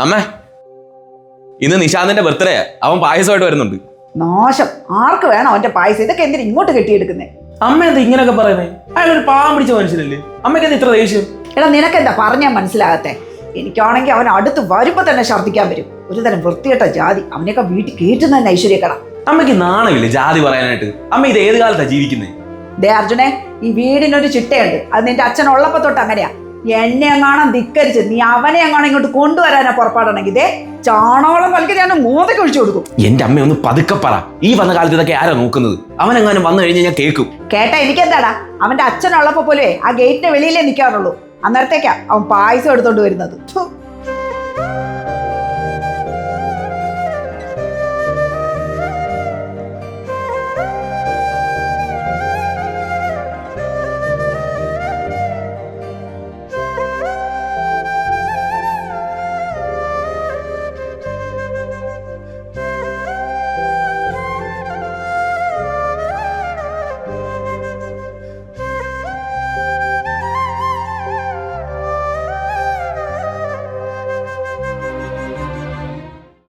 അമ്മേ, ഇന്ന് നിശാന്തിന്റെ ബർത്ത്ഡേ, അവൻ പായസമായിട്ട് വരുന്നുണ്ട്. നാശം, ആർക്ക് വേണം അവന്റെ പായസം? ഇതൊക്കെ എന്തിനാ ഇങ്ങോട്ട് കെട്ടിയെടുക്കുന്നേ? അമ്മ എന്താ ഇങ്ങനെയൊക്കെ പറയുന്നേ? അയാളൊരു പാവം പിടിച്ച മനുഷ്യനല്ലേ. അമ്മയ്ക്ക് എന്താ ഇത്ര ദേഷ്യം? എടാ, നിനക്കെന്താ പറഞ്ഞാൽ മനസ്സിലാകത്തെ? എനിക്കാണെങ്കിൽ അവൻ അടുത്ത് വരുമ്പോ തന്നെ ഛർദ്ദിക്കാൻ വരും. ഒരു തരം വൃത്തികെട്ട ജാതി. അവനെയൊക്കെ വീട്ടിൽ കയറ്റുന്ന തന്നെ ഐശ്വര്യക്കട. അമ്മയ്ക്ക് നാണമില്ലേ ജാതി പറയാനായിട്ട്? അമ്മ ഇത് ഏത് കാലത്താ ജീവിക്കുന്നേ? ദേ അർജുനെ, ഈ വീടിനൊരു ചിട്ടയുണ്ട്. അത് നിന്റെ അച്ഛൻ ഉള്ളപ്പോ തൊട്ട് അങ്ങനെയാ. എന്നെ എങ്ങാണം ധിക്കരിച്ച് നീ അവനെ എങ്ങാണം ഇങ്ങോട്ട് കൊണ്ടുവരാനാ പുറപ്പാടാണെങ്കിൽ ഇതേ ചാണോളം കലക്കി ഞാൻ മൂന്നൊക്കെ ഒഴിച്ചു കൊടുക്കും. എന്റെ അമ്മ ഒന്ന് പതുക്കെ പറ. ഈ വന്ന കാലത്ത് ഇതൊക്കെ ആരാ നോക്കുന്നത്? അവനെങ്ങാനും വന്നു കഴിഞ്ഞാൽ ഞാൻ കേൾക്കും. കേട്ടാ എനിക്കെന്താടാ? അവന്റെ അച്ഛനുള്ളപ്പോ പോലും ആ ഗേറ്റിന്റെ വെളിയിലേ നിൽക്കാറുള്ളൂ. അന്നേരത്തേക്കാ അവൻ പായസം എടുത്തോണ്ട് വരുന്നത്.